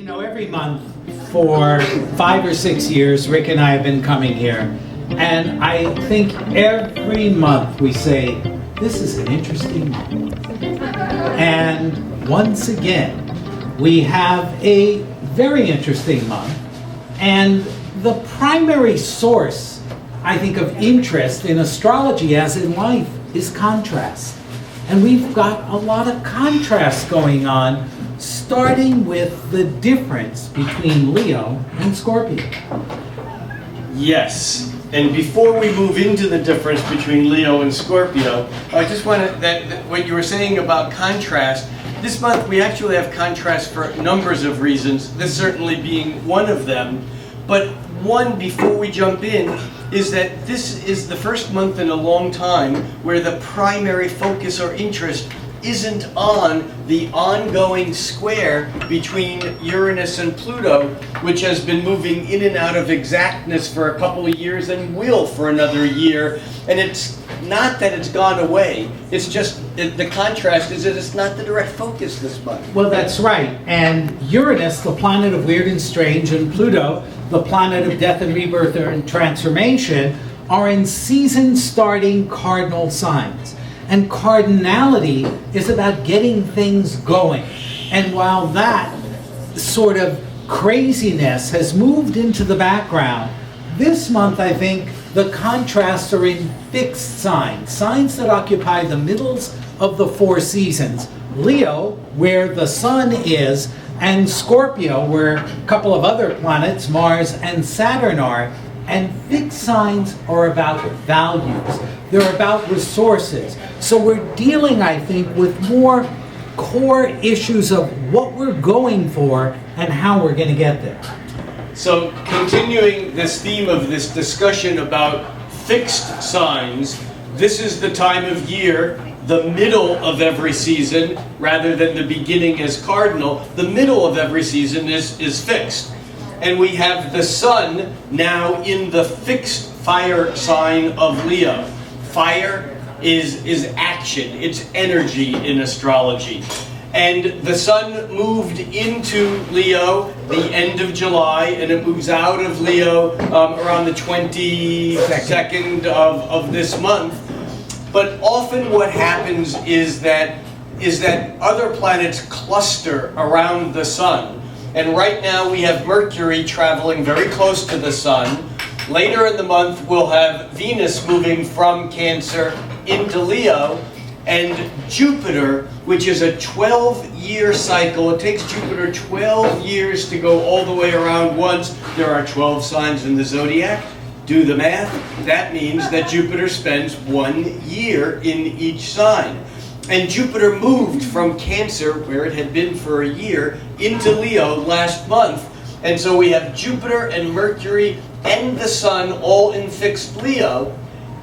know, every month for 5 or 6 years, Rick and I have been coming here, and I think every month we say, this is an interesting month. And once again, we have a very interesting month, and the primary source, I think, of interest in astrology, as in life, is contrast. And we've got a lot of contrast going on, starting with the difference between Leo and Scorpio. Yes, and before we move into the difference between Leo and Scorpio, I just wanted that what you were saying about contrast. This month we actually have contrast for numbers of reasons, this certainly being one of them. But one, before we jump in, is that this is the first month in a long time where the primary focus or interest isn't on the ongoing square between Uranus and Pluto, which has been moving in and out of exactness for a couple of years and will for another year. And it's not that it's gone away, it's just the contrast is that it's not the direct focus this month. Well, that's right. And Uranus, the planet of weird and strange, and Pluto, the planet of death and rebirth and transformation, are in season-starting cardinal signs. And cardinality is about getting things going. And while that sort of craziness has moved into the background, this month I think the contrasts are in fixed signs, signs that occupy the middles of the 4 seasons. Leo, where the sun is, and Scorpio, where a couple of other planets, Mars and Saturn, are. And fixed signs are about values. They're about resources. So we're dealing, I think, with more core issues of what we're going for and how we're going to get there. So continuing this theme of this discussion about fixed signs, this is the time of year, the middle of every season, rather than the beginning as cardinal. The middle of every season is fixed. And we have the sun now in the fixed fire sign of Leo. Fire is action, it's energy in astrology. And the sun moved into Leo the end of July, and it moves out of Leo around the 22nd of this month. But often what happens is that other planets cluster around the sun. And right now we have Mercury traveling very close to the sun. Later in the month we'll have Venus moving from Cancer into Leo, and Jupiter, which is a 12-year cycle. It takes Jupiter 12 years to go all the way around once. There are 12 signs in the zodiac. Do the math. That means that Jupiter spends 1 year in each sign. And Jupiter moved from Cancer, where it had been for a year, into Leo last month. And so we have Jupiter and Mercury and the Sun all in fixed Leo.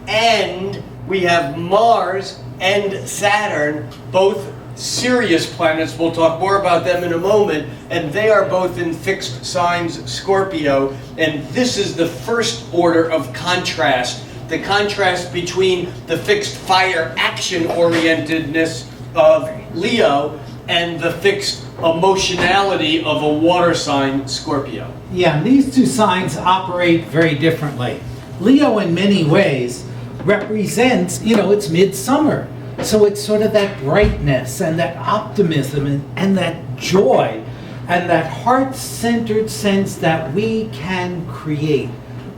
And we have Mars and Saturn, both Sirius planets. We'll talk more about them in a moment. And they are both in fixed signs Scorpio. And this is the first order of contrast. The contrast between the fixed fire action-orientedness of Leo and the fixed emotionality of a water sign, Scorpio. Yeah, these two signs operate very differently. Leo, in many ways, represents, it's midsummer. So it's sort of that brightness and that optimism and that joy and that heart-centered sense that we can create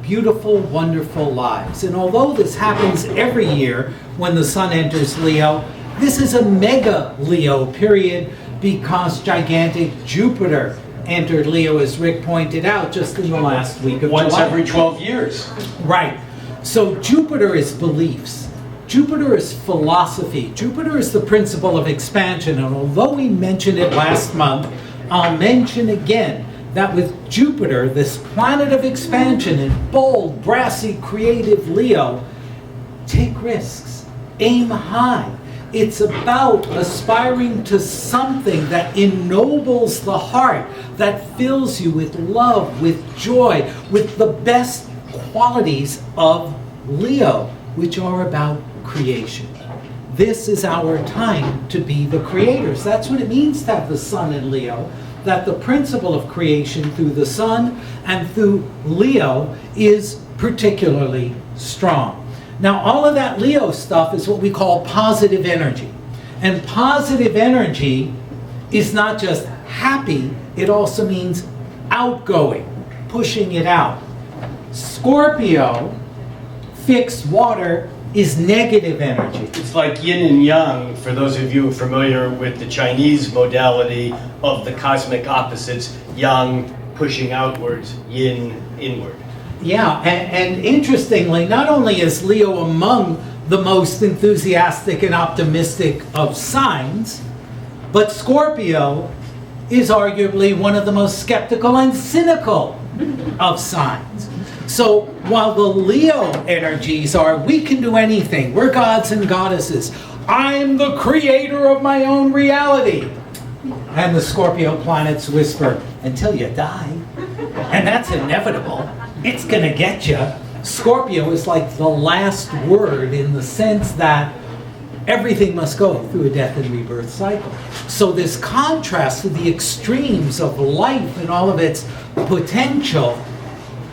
beautiful, wonderful lives. And although this happens every year when the sun enters Leo, this is a mega Leo period because gigantic Jupiter entered Leo, as Rick pointed out, just in the last week of July. Once every 12 years. Right. So Jupiter is beliefs. Jupiter is philosophy. Jupiter is the principle of expansion. And although we mentioned it last month, I'll mention again that with Jupiter, this planet of expansion in bold, brassy, creative Leo, take risks, aim high. It's about aspiring to something that ennobles the heart, that fills you with love, with joy, with the best qualities of Leo, which are about creation. This is our time to be the creators. That's what it means to have the sun in Leo. that the principle of creation through the sun and through Leo is particularly strong. Now, all of that Leo stuff is what we call positive energy. And positive energy is not just happy, it also means outgoing, pushing it out. Scorpio, fixed water, is negative energy. It's like yin and yang, for those of you familiar with the Chinese modality of the cosmic opposites, yang pushing outwards, yin inward. Yeah, and interestingly, not only is Leo among the most enthusiastic and optimistic of signs, but Scorpio is arguably one of the most skeptical and cynical of signs. So while the Leo energies are, we can do anything, we're gods and goddesses, I'm the creator of my own reality. And the Scorpio planets whisper, until you die. And that's inevitable. It's gonna get you. Scorpio is like the last word in the sense that everything must go through a death and rebirth cycle. So this contrast to the extremes of life and all of its potential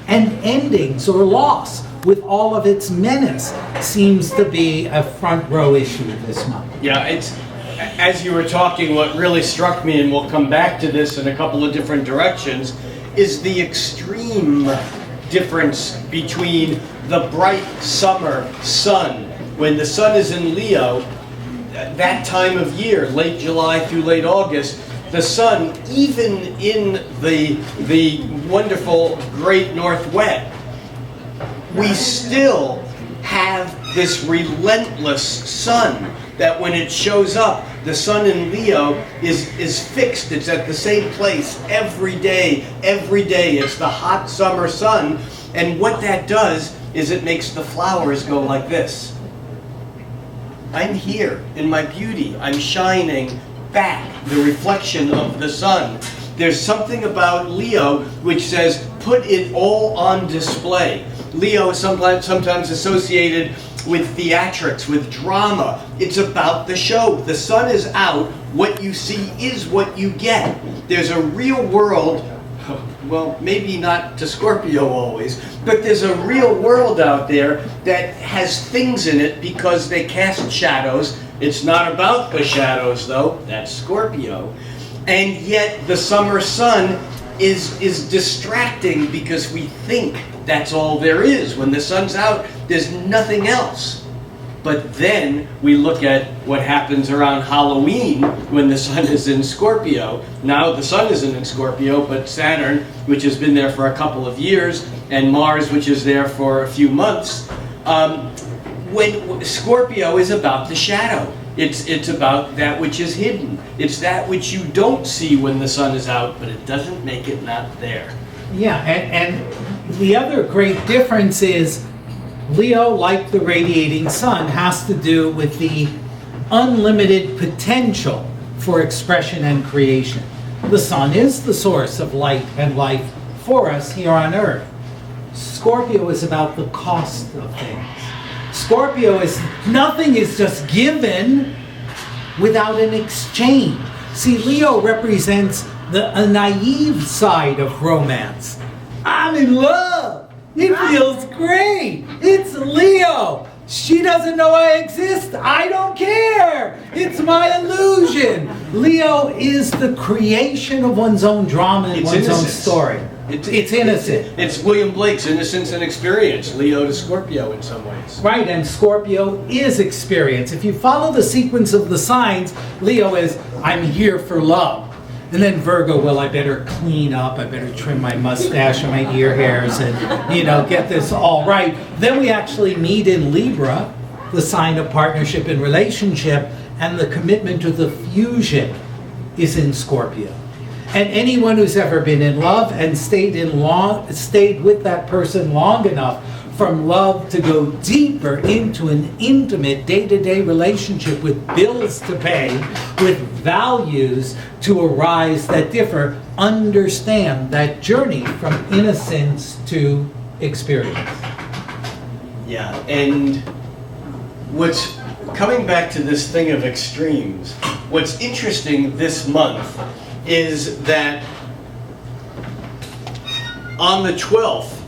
and endings or loss with all of its menace seems to be a front row issue this month. Yeah, it's, as you were talking, what really struck me, and we'll come back to this in a couple of different directions, is the extreme difference between the bright summer sun. When the sun is in Leo, that time of year, late July through late August, the sun, even in the wonderful great northwest, we still have this relentless sun that when it shows up, the sun in Leo is fixed. It's at the same place every day. It's the hot summer sun. And what that does is it makes the flowers go like this. I'm here in my beauty. I'm shining back, the reflection of the sun. There's something about Leo which says, put it all on display. Leo is sometimes associated with theatrics, with drama. It's about the show. The sun is out. What you see is what you get. There's a real world, well, maybe not to Scorpio always, but there's a real world out there that has things in it because they cast shadows. It's not about the shadows, though. That's Scorpio. And yet the summer sun is distracting because we think that's all there is. When the sun's out, there's nothing else. But then we look at what happens around Halloween when the sun is in Scorpio. Now the sun isn't in Scorpio, but Saturn, which has been there for a couple of years, and Mars, which is there for a few months. When Scorpio is about the shadow. It's about that which is hidden. It's that which you don't see when the sun is out, but it doesn't make it not there. Yeah, and the other great difference is Leo, like the radiating sun, has to do with the unlimited potential for expression and creation. The sun is the source of light and life for us here on Earth. Scorpio is about the cost of things. Scorpio is, nothing is just given without an exchange. See, Leo represents a naive side of romance. I'm in love. It feels great. It's Leo. She doesn't know I exist. I don't care. It's my illusion. Leo is the creation of one's own drama and one's own story. It's innocent. It's William Blake's Innocence and Experience, Leo to Scorpio in some ways. Right, and Scorpio is experience. If you follow the sequence of the signs, Leo is, I'm here for love. And then Virgo, well, I better clean up, I better trim my mustache and my ear hairs and, get this all right. Then we actually meet in Libra, the sign of partnership and relationship, and the commitment to the fusion is in Scorpio. And anyone who's ever been in love and stayed with that person long enough from love to go deeper into an intimate day-to-day relationship with bills to pay, with values to arise that differ, understand that journey from innocence to experience. Yeah, and what's coming back to this thing of extremes, what's interesting this month is that on the 12th,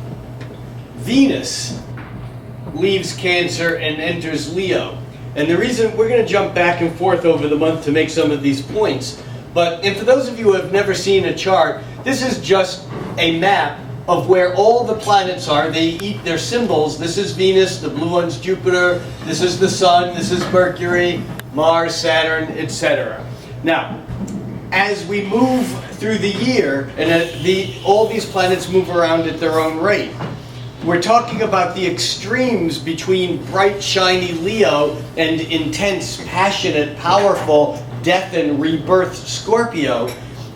Venus leaves Cancer and enters Leo. And the reason, we're going to jump back and forth over the month to make some of these points. And for those of you who have never seen a chart, this is just a map of where all the planets are. They eat their symbols. This is Venus, the blue one's Jupiter, this is the Sun, this is Mercury, Mars, Saturn, etc. Now, as we move through the year, and all these planets move around at their own rate, we're talking about the extremes between bright, shiny Leo and intense, passionate, powerful, death and rebirth Scorpio.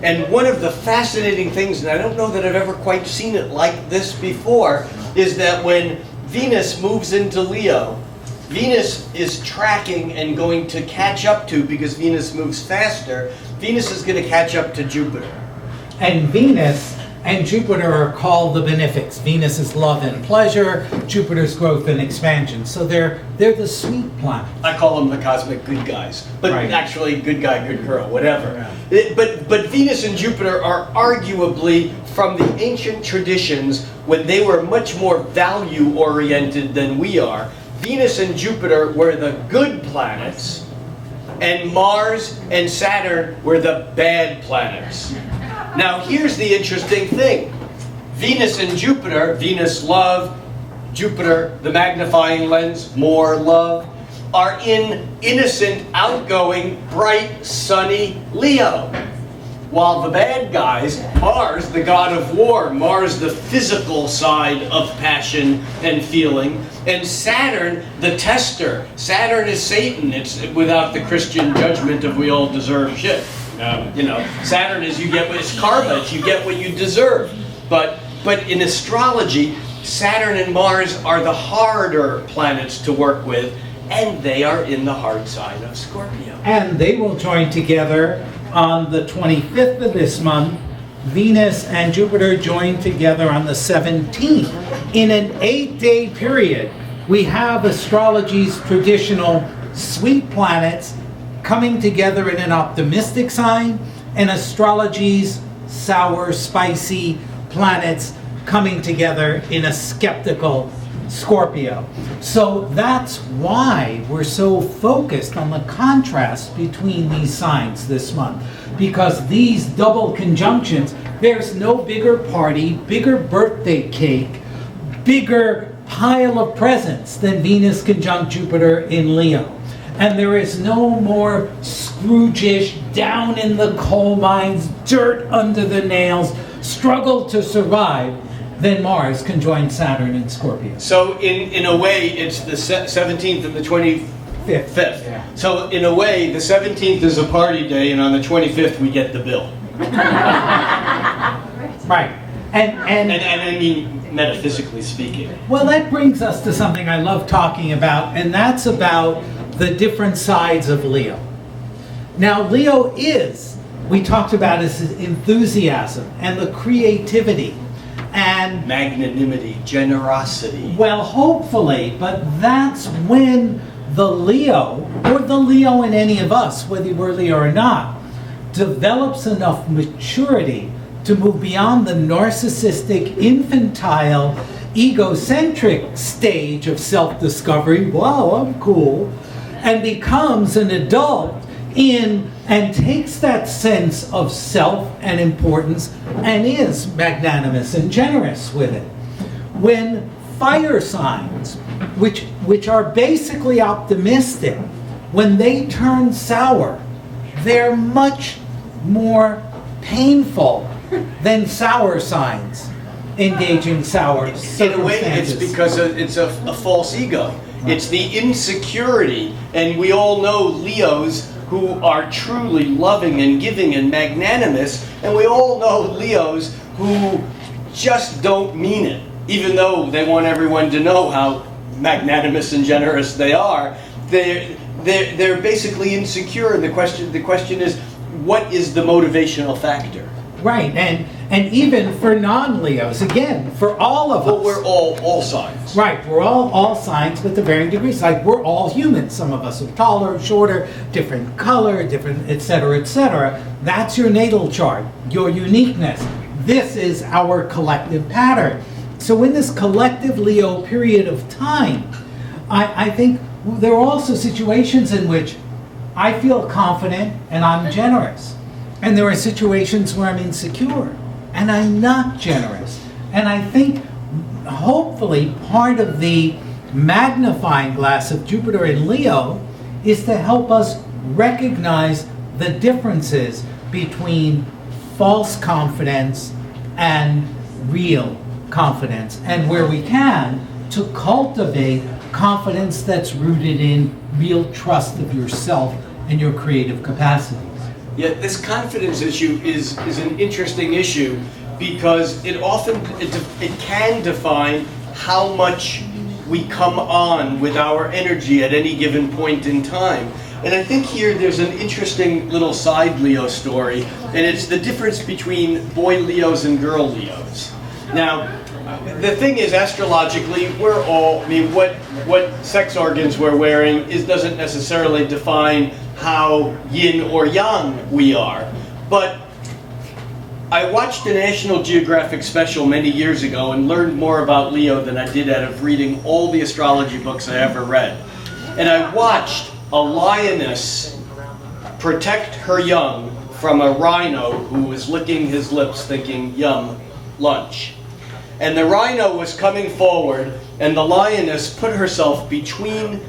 And one of the fascinating things, and I don't know that I've ever quite seen it like this before, is that when Venus moves into Leo, Venus is tracking and going to catch up to, because Venus moves faster, Venus is going to catch up to Jupiter. And Venus and Jupiter are called the benefics. Venus is love and pleasure, Jupiter's growth and expansion. So they're the sweet planets. I call them the cosmic good guys, but right. Actually good guy, good girl, whatever. Yeah. But Venus and Jupiter are arguably, from the ancient traditions, when they were much more value-oriented than we are, Venus and Jupiter were the good planets, and Mars and Saturn were the bad planets. Now here's the interesting thing. Venus and Jupiter, Venus love, Jupiter the magnifying lens, more love, are in innocent, outgoing, bright, sunny Leo. While the bad guys, Mars, the god of war, Mars, the physical side of passion and feeling, and Saturn, the tester. Saturn is Satan. It's without the Christian judgment of we all deserve shit. Saturn is it's karma. It's you get what you deserve. But in astrology, Saturn and Mars are the harder planets to work with, and they are in the hard side of Scorpio. And they will join together on the 25th of this month. Venus and Jupiter join together on the 17th. In an 8-day period, we have astrology's traditional sweet planets coming together in an optimistic sign, and astrology's sour, spicy planets coming together in a skeptical Scorpio. So that's why we're so focused on the contrast between these signs this month. Because these double conjunctions, there's no bigger party, bigger birthday cake, bigger pile of presents than Venus conjunct Jupiter in Leo. And there is no more Scrooge-ish, down in the coal mines, dirt under the nails, struggle to survive than Mars conjoined Saturn in Scorpio. So in a way, it's the 17th and the 25th. Yeah. So in a way, the 17th is a party day, and on the 25th we get the bill. Right. And I mean, metaphysically speaking. well, that brings us to something I love talking about, and that's about the different sides of Leo. Now, Leo is, we talked about his enthusiasm and the creativity and magnanimity, generosity. well, hopefully, but that's when the Leo, or the Leo in any of us, whether we're Leo or not, develops enough maturity to move beyond the narcissistic, infantile, egocentric stage of self-discovery, wow, I'm cool, and becomes an adult and takes that sense of self and importance and is magnanimous and generous with it. When fire signs, which are basically optimistic, when they turn sour, they're much more painful than sour signs engaging sour circumstances. In a way, it's because it's a false ego. It's the insecurity, and we all know Leos who are truly loving and giving and magnanimous, and we all know Leos who just don't mean it, even though they want everyone to know how magnanimous and generous they are. They're basically insecure. The question is, what is the motivational factor? Right, and even for non-Leos, again, for all of us. Well, we're all signs. Right, we're all signs, but to varying degrees. Like, we're all humans. Some of us are taller, shorter, different color, different, et cetera, et cetera. That's your natal chart, your uniqueness. This is our collective pattern. So in this collective Leo period of time, I think there are also situations in which I feel confident and I'm generous. And there are situations where I'm insecure and I'm not generous. And I think hopefully part of the magnifying glass of Jupiter in Leo is to help us recognize the differences between false confidence and real confidence, and where we can, to cultivate confidence that's rooted in real trust of yourself and your creative capacities. Yeah, this confidence issue is an interesting issue because it can define how much we come on with our energy at any given point in time. And I think here there's an interesting little side Leo story, and it's the difference between boy Leos and girl Leos. Now, the thing is, astrologically, we're all, I mean, what sex organs we're wearing doesn't necessarily define how yin or yang we are. But I watched a National Geographic special many years ago and learned more about Leo than I did out of reading all the astrology books I ever read. And I watched a lioness protect her young from a rhino who was licking his lips thinking, yum, lunch. And the rhino was coming forward, and the lioness put herself between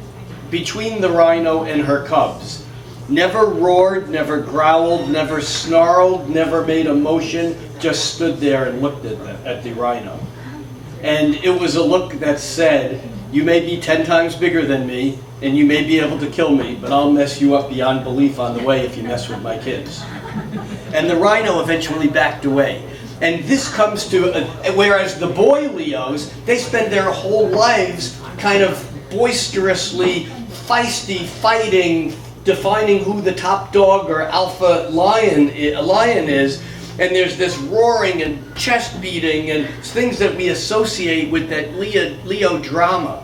the rhino and her cubs. Never roared, never growled, never snarled, never made a motion, just stood there and looked at the rhino. And it was a look that said, you may be 10 times bigger than me, and you may be able to kill me, but I'll mess you up beyond belief on the way if you mess with my kids. And the rhino eventually backed away. And this comes to, whereas the boy Leos, they spend their whole lives kind of boisterously, feisty, fighting, defining who the top dog or alpha lion is. And there's this roaring and chest beating and things that we associate with that Leo drama.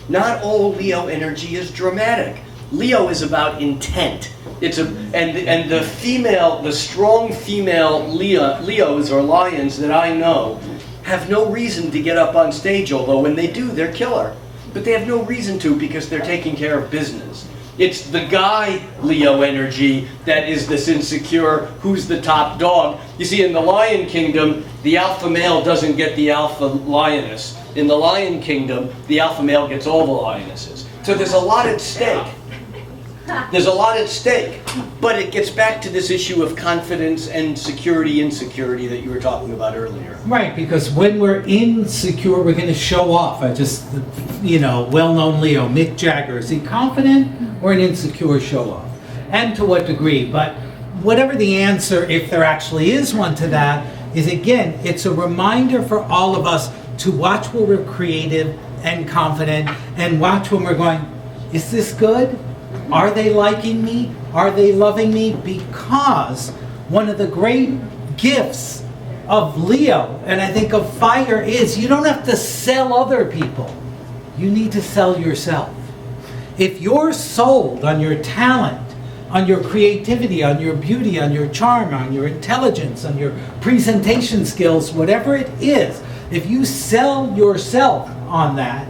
Not all Leo energy is dramatic. Leo is about intent. And the strong female Leos or lions that I know have no reason to get up on stage, although when they do, they're killer. But they have no reason to because they're taking care of business. It's the guy Leo energy that is this insecure, who's the top dog. You see, in the Lion Kingdom, the alpha male doesn't get the alpha lioness. In the Lion Kingdom, the alpha male gets all the lionesses. So there's a lot at stake. There's a lot at stake, but it gets back to this issue of confidence and security, insecurity that you were talking about earlier. Right, because when we're insecure, we're going to show off. Well-known Leo, Mick Jagger, is he confident or an insecure show-off? And to what degree? But whatever the answer, if there actually is one to that, is again, it's a reminder for all of us to watch when we're creative and confident, and watch when we're going, is this good? Are they liking me? Are they loving me? Because one of the great gifts of Leo, and I think of fire, is you don't have to sell other people. You need to sell yourself. If you're sold on your talent, on your creativity, on your beauty, on your charm, on your intelligence, on your presentation skills, whatever it is, if you sell yourself on that,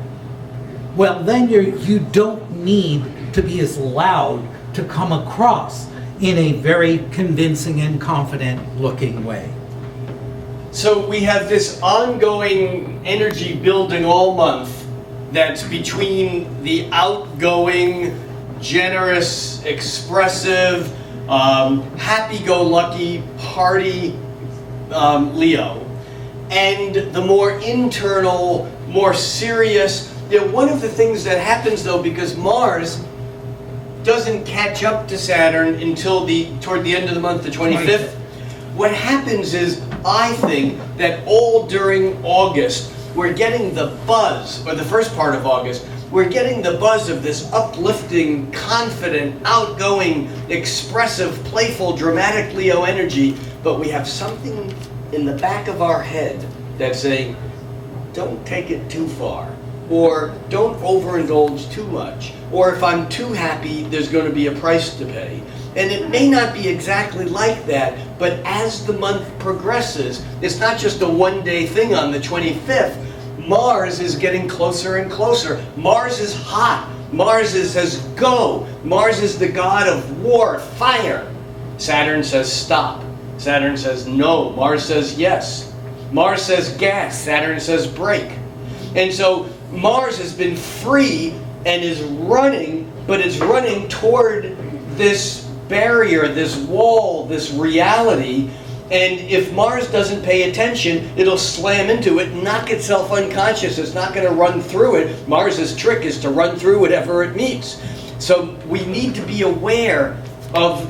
well, then you don't need to be as loud to come across in a very convincing and confident looking way. So we have this ongoing energy building all month that's between the outgoing, generous, expressive, happy-go-lucky party Leo, and the more internal, more serious. One of the things that happens though, because Mars doesn't catch up to Saturn until toward the end of the month, the 25th. What happens is, I think, that all during August, we're getting the buzz, or the first part of August, we're getting the buzz of this uplifting, confident, outgoing, expressive, playful, dramatic Leo energy, but we have something in the back of our head that's saying, don't take it too far, or don't overindulge too much, or if I'm too happy, there's going to be a price to pay. And it may not be exactly like that, but as the month progresses, it's not just a one-day thing on the 25th. Mars is getting closer and closer. Mars is hot. Mars says go. Mars is the god of war, fire. Saturn says stop. Saturn says no. Mars says yes. Mars says gas. Saturn says brake. And so Mars has been free and is running, but it's running toward this barrier, this wall, this reality. And if Mars doesn't pay attention, it'll slam into it, knock itself unconscious. It's not going to run through it. Mars's trick is to run through whatever it meets. So we need to be aware of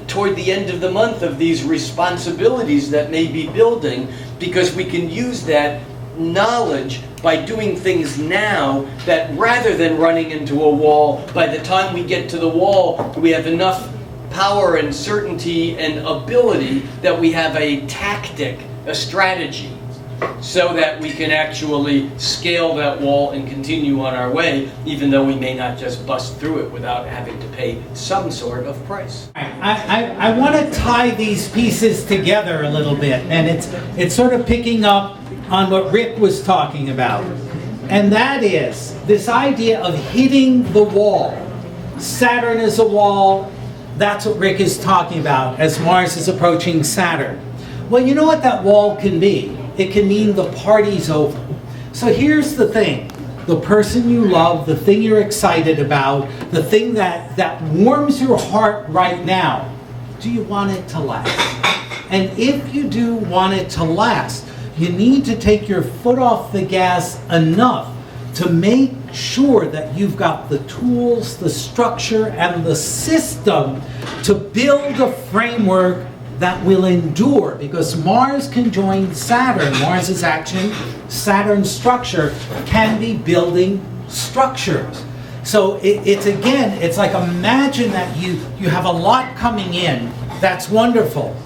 toward the end of the month, of these responsibilities that may be building, because we can use that knowledge by doing things now, that rather than running into a wall, by the time we get to the wall, we have enough power and certainty and ability that we have a tactic, a strategy, so that we can actually scale that wall and continue on our way, even though we may not just bust through it without having to pay some sort of price. I want to tie these pieces together a little bit, and it's sort of picking up on what Rick was talking about. And that is this idea of hitting the wall. Saturn is a wall. That's what Rick is talking about as Mars is approaching Saturn. Well, you know what that wall can be? It can mean the party's over. So here's the thing. The person you love, the thing you're excited about, the thing that warms your heart right now, do you want it to last? And if you do want it to last, you need to take your foot off the gas enough to make sure that you've got the tools, the structure, and the system to build a framework that will endure, because Mars can join Saturn. Mars's action, Saturn's structure can be building structures. So it's like, imagine that you have a lot coming in. That's wonderful.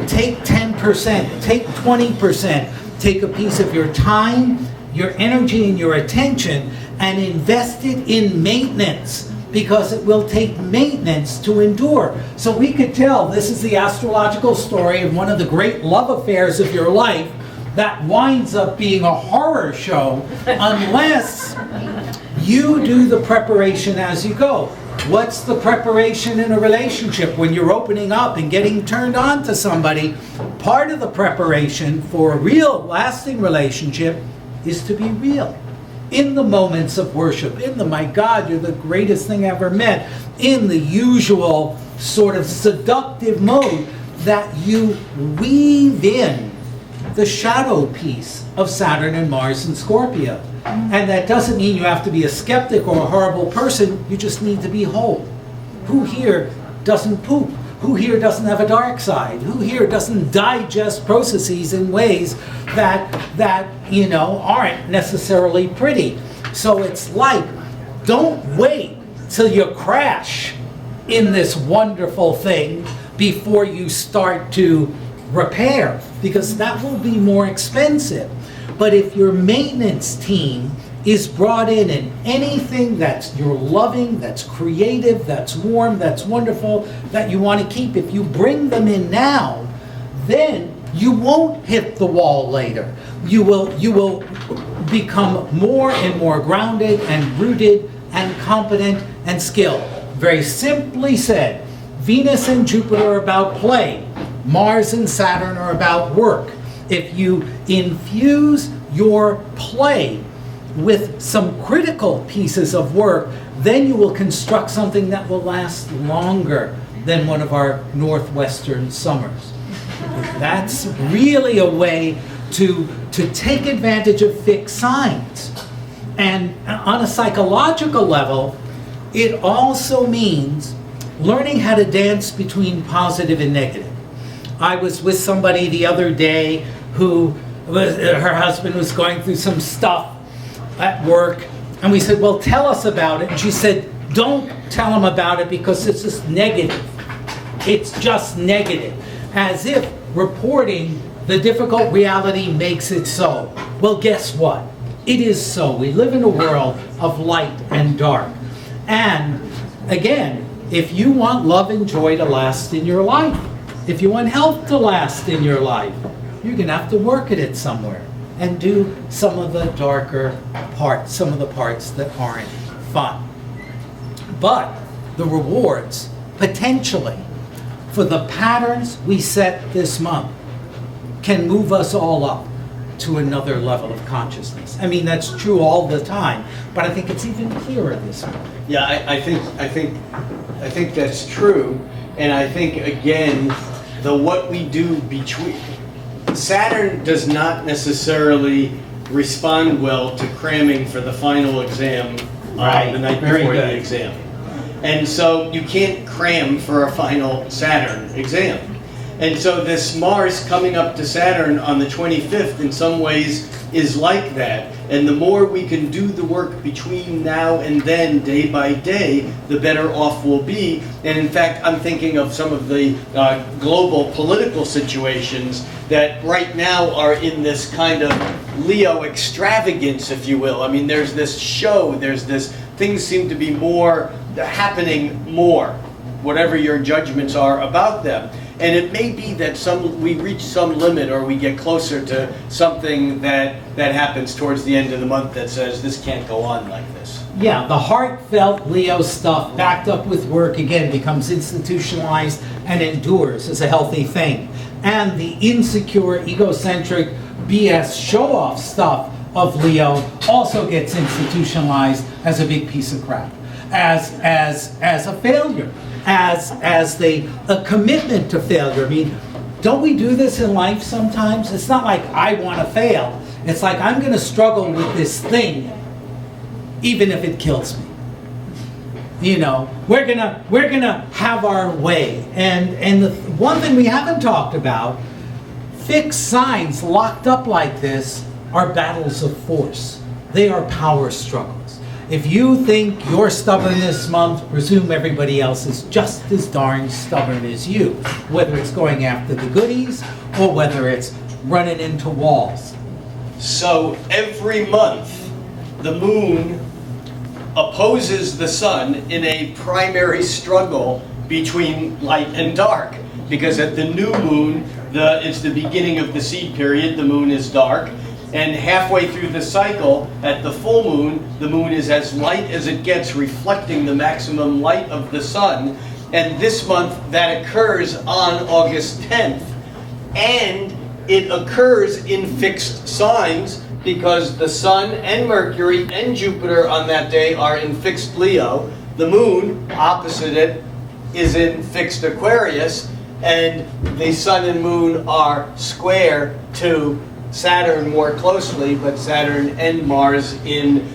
Take 10%, take 20%, take a piece of your time, your energy, and your attention, and invest it in maintenance, because it will take maintenance to endure. So we could tell this is the astrological story of one of the great love affairs of your life that winds up being a horror show unless you do the preparation as you go. What's the preparation in a relationship when you're opening up and getting turned on to somebody? Part of the preparation for a real lasting relationship is to be real. In the moments of worship, in the my God, you're the greatest thing I ever met, in the usual sort of seductive mode, that you weave in the shadow piece of Saturn and Mars and Scorpio. And that doesn't mean you have to be a skeptic or a horrible person, you just need to be whole. Who here doesn't poop? Who here doesn't have a dark side? Who here doesn't digest processes in ways that aren't necessarily pretty? So it's like, don't wait till you crash in this wonderful thing before you start to repair, because that will be more expensive. But if your maintenance team is brought in and anything that's you're loving, that's creative, that's warm, that's wonderful, that you want to keep, if you bring them in now, then you won't hit the wall later. You will become more and more grounded and rooted and competent and skilled. Very simply said, Venus and Jupiter are about play. Mars and Saturn are about work. If you infuse your play with some critical pieces of work, then you will construct something that will last longer than one of our northwestern summers. That's really a way to take advantage of fixed signs. And on a psychological level, it also means learning how to dance between positive and negative. I was with somebody the other day who her husband was going through some stuff at work, And we said, well, tell us about it. And she said, don't tell them about it because it's just negative. It's just negative. As if reporting the difficult reality makes it so. Well, guess what? It is so. We live in a world of light and dark. And again, if you want love and joy to last in your life, if you want health to last in your life, you're going to have to work at it somewhere and do some of the darker parts, some of the parts that aren't fun. But the rewards, potentially, for the patterns we set this month can move us all up to another level of consciousness. I mean, that's true all the time, but I think it's even clearer this month. Yeah, I think that's true, and I think again, what we do between Saturn does not necessarily respond well to cramming for the final exam the night before the exam, and so you can't cram for a final Saturn exam. And so this Mars coming up to Saturn on the 25th in some ways is like that. And the more we can do the work between now and then, day by day, the better off we'll be. And in fact, I'm thinking of some of the global political situations that right now are in this kind of Leo extravagance, if you will. I mean, there's this show, things seem to be happening more, whatever your judgments are about them. And it may be that we reach some limit or we get closer to something that happens towards the end of the month that says this can't go on like this. Yeah, the heartfelt Leo stuff backed up with work again becomes institutionalized and endures as a healthy thing. And the insecure, egocentric, BS show-off stuff of Leo also gets institutionalized as a big piece of crap, as a failure. As a commitment to failure. I mean, don't we do this in life sometimes? It's not like I want to fail. It's like I'm going to struggle with this thing, even if it kills me. You know, we're gonna have our way. And the one thing we haven't talked about, fixed signs locked up like this are battles of force. They are power struggles. If you think you're stubborn this month, presume everybody else is just as darn stubborn as you, whether it's going after the goodies or whether it's running into walls. So every month, the moon opposes the sun in a primary struggle between light and dark. Because at the new moon, it's the beginning of the seed period, the moon is dark. And halfway through the cycle, at the full moon, the moon is as light as it gets, reflecting the maximum light of the sun. And this month, that occurs on August 10th. And it occurs in fixed signs because the sun and Mercury and Jupiter on that day are in fixed Leo. The moon, opposite it, is in fixed Aquarius. And the sun and moon are square to Saturn more closely, but Saturn and Mars in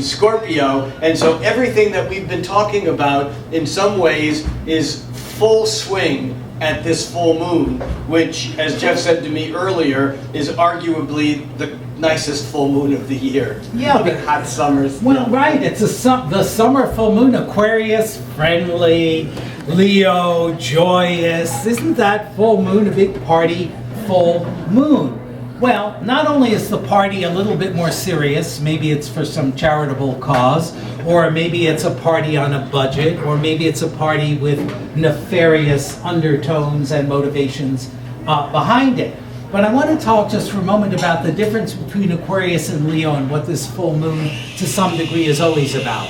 Scorpio. And so everything that we've been talking about in some ways is full swing at this full moon, which, as Jeff said to me earlier, is arguably the nicest full moon of the year. Yeah, but hot summers. Well, right, it's the summer full moon, Aquarius, friendly, Leo, joyous. Isn't that full moon a big party full moon? Well, not only is the party a little bit more serious, maybe it's for some charitable cause, or maybe it's a party on a budget, or maybe it's a party with nefarious undertones and motivations behind it. But I want to talk just for a moment about the difference between Aquarius and Leo and what this full moon to some degree is always about.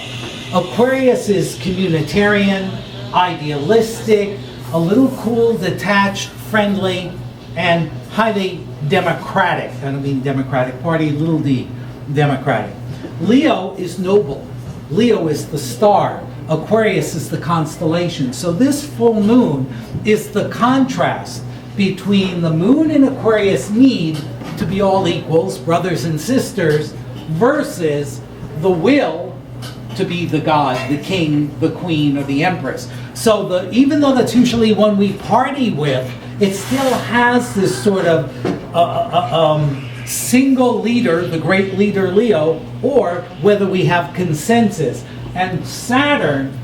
Aquarius is communitarian, idealistic, a little cool, detached, friendly, and highly democratic. I don't mean Democratic Party, little d, democratic. Leo is noble. Leo is the star. Aquarius is the constellation. So this full moon is the contrast between the moon and Aquarius need to be all equals, brothers and sisters, versus the will to be the god, the king, the queen, or the empress. So even though that's usually one we party with, it still has this sort of single leader, the great leader Leo, or whether we have consensus. And Saturn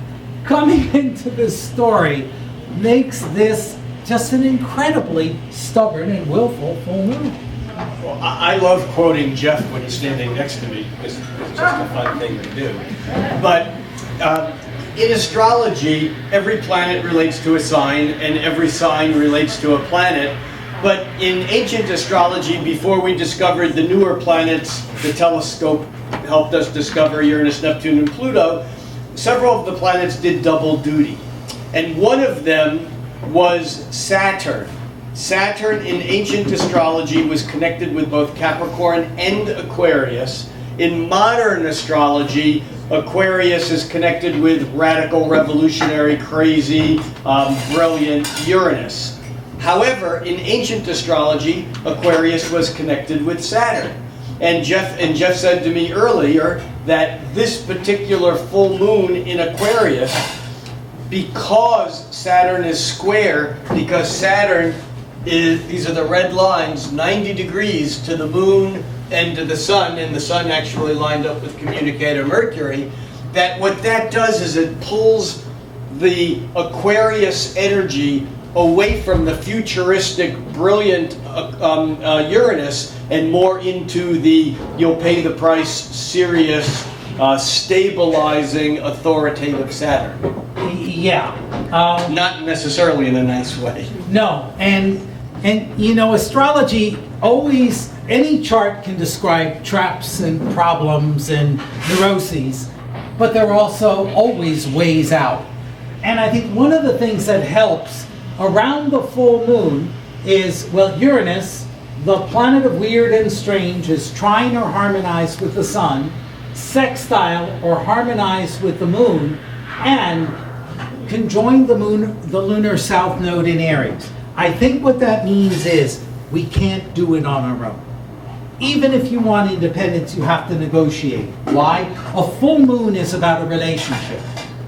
coming into this story makes this just an incredibly stubborn and willful full moon. Well, I love quoting Jeff when he's standing next to me because it's just a fun thing to do. But in astrology, every planet relates to a sign and every sign relates to a planet. But in ancient astrology, before we discovered the newer planets, the telescope helped us discover Uranus, Neptune, and Pluto, several of the planets did double duty. And one of them was Saturn. Saturn in ancient astrology was connected with both Capricorn and Aquarius. In modern astrology, Aquarius is connected with radical, revolutionary, crazy, brilliant Uranus. However, in ancient astrology, Aquarius was connected with Saturn. And Jeff said to me earlier that this particular full moon in Aquarius, because Saturn is square, because Saturn is, these are the red lines, 90 degrees to the moon and to the sun, and the sun actually lined up with communicator Mercury, that what that does is it pulls the Aquarius energy away from the futuristic, brilliant Uranus and more into the you'll pay the price, serious, stabilizing, authoritative Saturn. Yeah. Not necessarily in a nice way. No, and you know, astrology always, any chart can describe traps and problems and neuroses, but there are also always ways out. And I think one of the things that helps around the full moon is, well, Uranus, the planet of weird and strange, is trine or harmonize with the sun, sextile or harmonize with the moon, and conjoin the moon, the lunar south node in Aries. I think what that means is we can't do it on our own. Even if you want independence, you have to negotiate. Why? A full moon is about a relationship.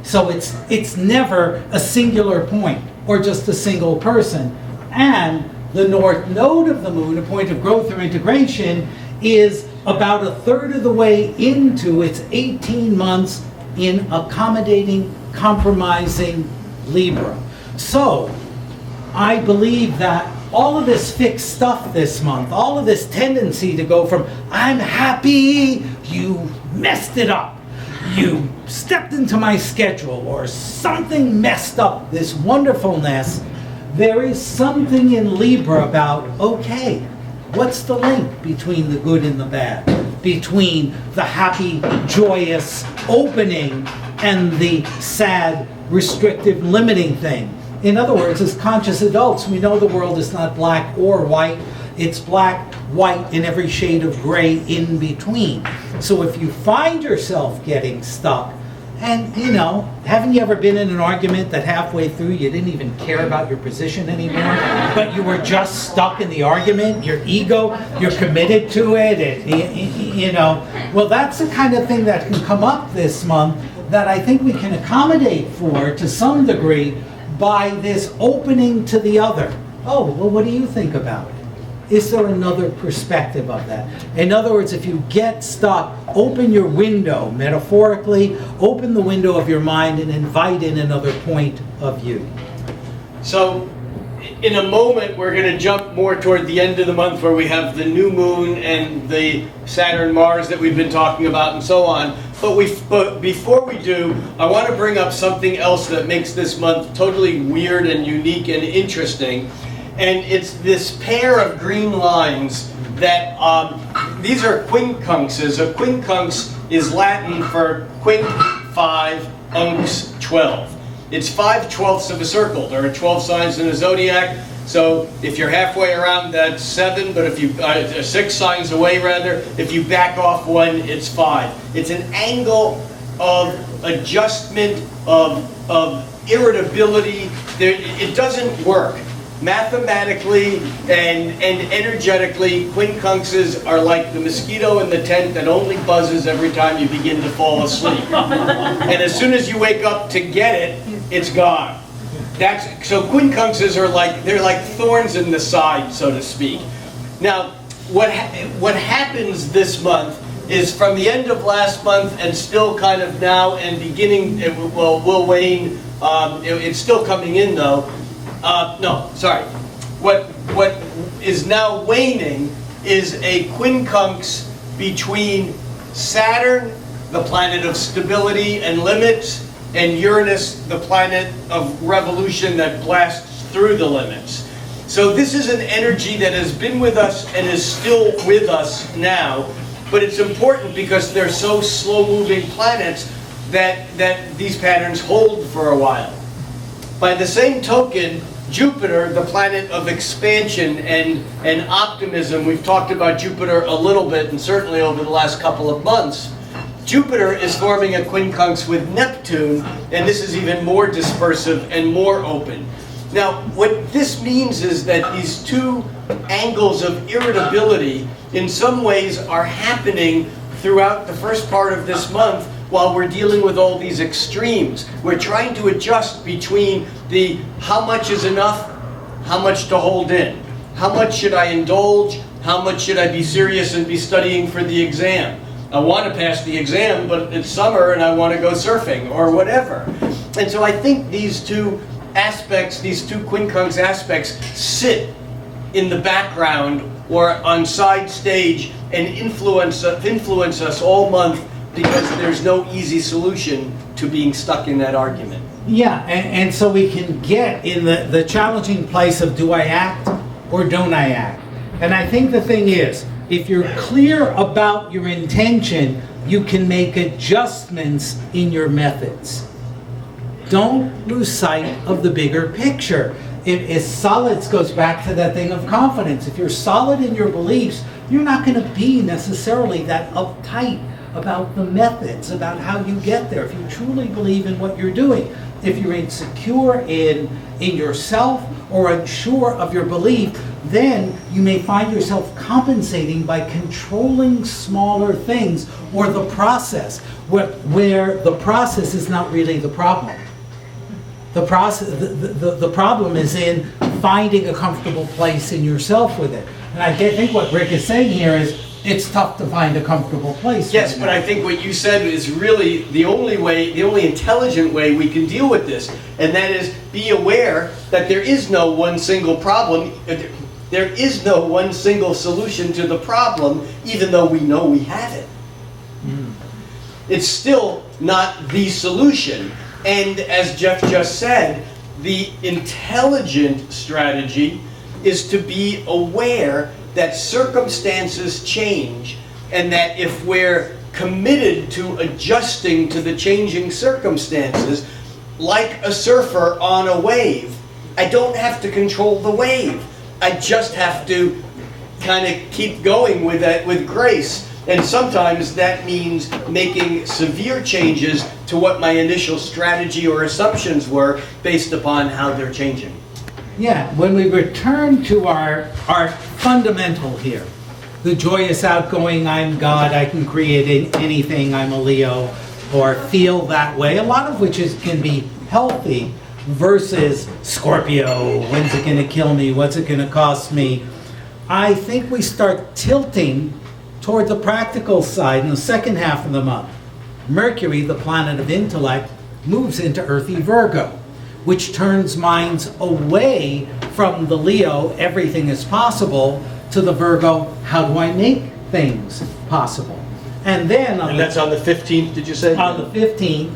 So it's never a singular point or just a single person. And the north node of the moon, a point of growth or integration, is about a third of the way into its 18 months in accommodating, compromising Libra. So I believe that all of this fixed stuff this month, all of this tendency to go from, I'm happy, you messed it up, you stepped into my schedule, or something messed up this wonderfulness, there is something in Libra about, okay, what's the link between the good and the bad? Between the happy, joyous opening and the sad, restrictive, limiting thing? In other words, as conscious adults, we know the world is not black or white. It's black, white, and every shade of gray in between. So if you find yourself getting stuck, and you know, haven't you ever been in an argument that halfway through you didn't even care about your position anymore, but you were just stuck in the argument, your ego, you're committed to it, and, you know, well, that's the kind of thing that can come up this month that I think we can accommodate for to some degree by this opening to the other. Oh, well, what do you think about it? Is there another perspective of that? In other words, if you get stuck, open your window, metaphorically, open the window of your mind and invite in another point of view. So, in a moment, we're going to jump more toward the end of the month where we have the new moon and the Saturn-Mars that we've been talking about and so on. But before we do, I want to bring up something else that makes this month totally weird and unique and interesting. And it's this pair of green lines that, these are quincunxes. A quincunx is Latin for quinc 5, unx 12. It's 5/12ths of a circle. There are 12 signs in the zodiac. So if you're halfway around, that's 7, but if you, 6 signs away rather, if you back off 1, it's 5. It's an angle of adjustment, of irritability. It doesn't work. Mathematically and energetically, quincunxes are like the mosquito in the tent that only buzzes every time you begin to fall asleep. And as soon as you wake up to get it, it's gone. So quincunxes are like, they're like thorns in the side, so to speak. Now, what happens this month is from the end of last month and still kind of now and beginning, will wane. It's still coming in though. No, sorry. What is now waning is a quincunx between Saturn, the planet of stability and limits, and Uranus, the planet of revolution that blasts through the limits. So this is an energy that has been with us and is still with us now, but it's important because they're so slow-moving planets that these patterns hold for a while. By the same token, Jupiter, the planet of expansion and optimism, we've talked about Jupiter a little bit, and certainly over the last couple of months. Jupiter is forming a quincunx with Neptune, and this is even more dispersive and more open. Now, what this means is that these two angles of irritability in some ways are happening throughout the first part of this month while we're dealing with all these extremes. We're trying to adjust between the how much is enough, how much to hold in. How much should I indulge? How much should I be serious and be studying for the exam? I want to pass the exam, but it's summer and I want to go surfing or whatever. And so I think these two aspects, these two quincunx aspects, sit in the background or on side stage and influence us all month, because there's no easy solution to being stuck in that argument. Yeah, and so we can get in the challenging place of, do I act or don't I act? And I think the thing is, if you're clear about your intention, you can make adjustments in your methods. Don't lose sight of the bigger picture. It is solid. It goes back to that thing of confidence. If you're solid in your beliefs, you're not going to be necessarily that uptight about the methods, about how you get there. If you truly believe in what you're doing, if you're insecure in yourself or unsure of your belief, then you may find yourself compensating by controlling smaller things, or the process, where the process is not really the problem. The process, the problem is in finding a comfortable place in yourself with it. And I think what Rick is saying here is, it's tough to find a comfortable place. Yes, right but now. I think what you said is really the only way, the only intelligent way we can deal with this, and that is be aware that there is no one single problem. There is no one single solution to the problem, even though we know we have it. It's still not the solution. And as Jeff just said, the intelligent strategy is to be aware that circumstances change, and that if we're committed to adjusting to the changing circumstances, like a surfer on a wave, I don't have to control the wave. I just have to kind of keep going with that with grace. And sometimes that means making severe changes to what my initial strategy or assumptions were based upon how they're changing. Yeah, when we return to our fundamental here, the joyous outgoing, I'm God, I can create anything, I'm a Leo, or feel that way, a lot of which can be healthy, versus Scorpio, when's it going to kill me, what's it going to cost me? I think we start tilting toward the practical side in the second half of the month. Mercury, the planet of intellect, moves into earthy Virgo, which turns minds away from the Leo, everything is possible, to the Virgo, how do I make things possible? And then And that's on the 15th, did you say? on the 15th,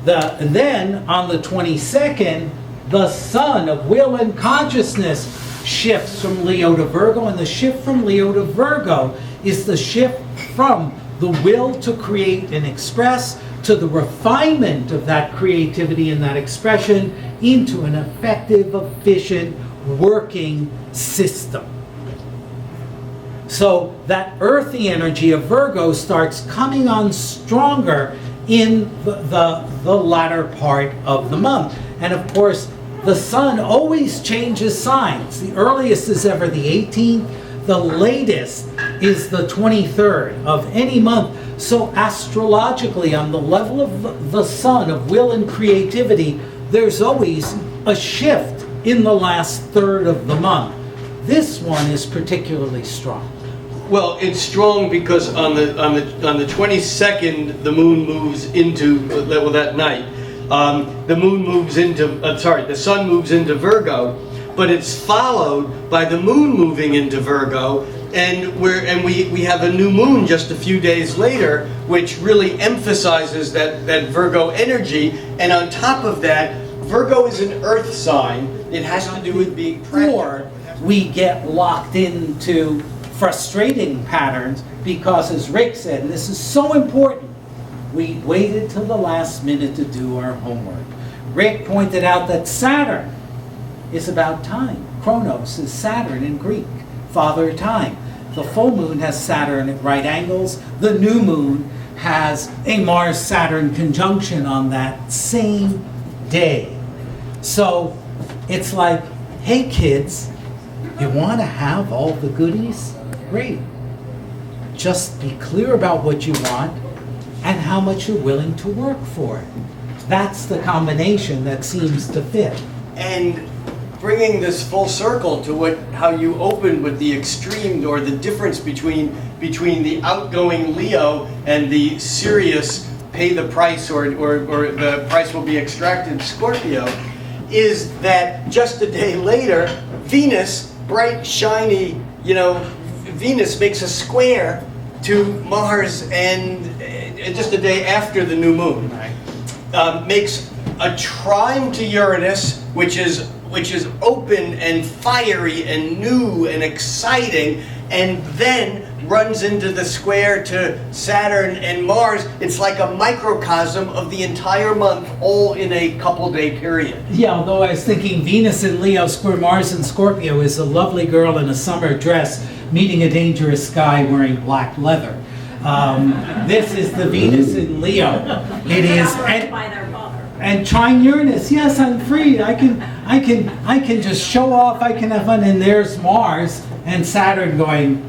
then on the 22nd, the sun of will and consciousness shifts from Leo to Virgo, and the shift from Leo to Virgo is the shift from the will to create and express to the refinement of that creativity and that expression into an effective, efficient, working system. So that earthy energy of Virgo starts coming on stronger in the latter part of the month. And of course, the sun always changes signs. The earliest is ever the 18th. The latest is the 23rd of any month. So astrologically, on the level of the sun, of will and creativity, there's always a shift in the last third of the month. This one is particularly strong. Well, it's strong because on the 22nd the moon moves into that night. The moon moves into the sun moves into Virgo, but it's followed by the moon moving into Virgo, and we have a new moon just a few days later, which really emphasizes that Virgo energy. And on top of that, Virgo is an earth sign. It has to do with being practical. Or we get locked into frustrating patterns because, as Rick said, and this is so important, we waited till the last minute to do our homework. Rick pointed out that Saturn is about time. Chronos is Saturn in Greek, father time. The full moon has Saturn at right angles. The new moon has a Mars-Saturn conjunction on that same day. So it's like, hey kids, you want to have all the goodies? Great. Just be clear about what you want and how much you're willing to work for it. That's the combination that seems to fit. And bringing this full circle to how you opened with the extreme, or the difference between the outgoing Leo and the serious pay the price or the price will be extracted Scorpio, is that just a day later, Venus, bright, shiny, Venus makes a square to Mars, and just a day after the new moon, makes a trine to Uranus, which is open and fiery and new and exciting, and then runs into the square to Saturn and Mars. It's like a microcosm of the entire month, all in a couple-day period. Yeah, although I was thinking Venus in Leo square Mars in Scorpio is a lovely girl in a summer dress meeting a dangerous guy wearing black leather. This is the Venus in Leo. It is, and trine Uranus. Yes, I'm free. I can just show off. I can have fun. And there's Mars and Saturn going,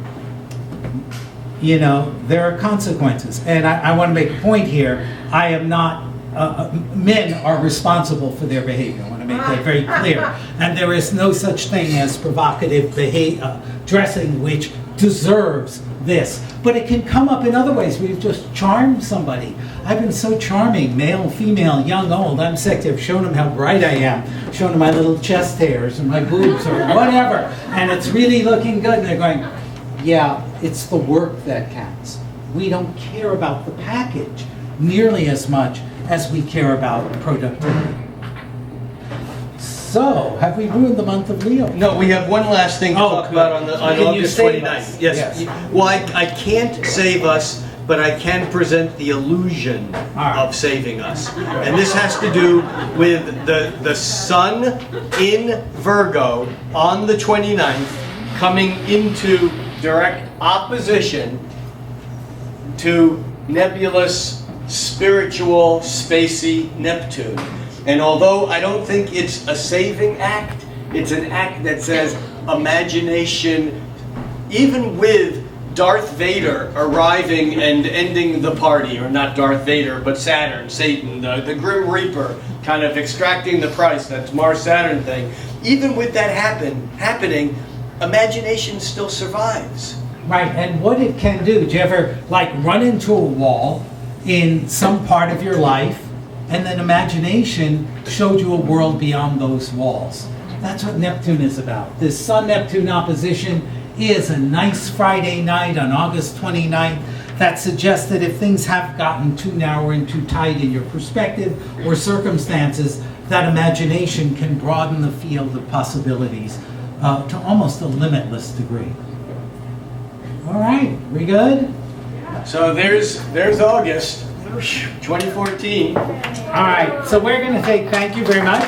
there are consequences. And I want to make a point here. I am not, men are responsible for their behavior. I want to make that very clear. And there is no such thing as provocative dressing which deserves this. But it can come up in other ways. We've just charmed somebody. I've been so charming, male, female, young, old. I'm sexy. I've shown them how bright I am. Shown them my little chest hairs and my boobs or whatever. And it's really looking good. And they're going, yeah, it's the work that counts. We don't care about the package nearly as much as we care about productivity. So, have we ruined the month of Leo? No, we have one last thing to talk about on August 29th. Yes. Well, I can't save us, but I can present the illusion of saving us. And this has to do with the sun in Virgo on the 29th coming into direct opposition to nebulous, spiritual, spacey Neptune. And although I don't think it's a saving act, it's an act that says imagination, even with Darth Vader arriving and ending the party, or not Darth Vader, but Saturn, Satan, the Grim Reaper, kind of extracting the price, that's Mars-Saturn thing. Even with that happening, imagination still survives. Right, and what it can do, do you ever run into a wall in some part of your life, and then imagination showed you a world beyond those walls? That's what Neptune is about. This Sun-Neptune opposition is a nice Friday night on August 29th that suggests that if things have gotten too narrow and too tight in your perspective or circumstances, that imagination can broaden the field of possibilities to almost a limitless degree. All right, we good? So there's August 2014. All right, so we're going to say thank you very much.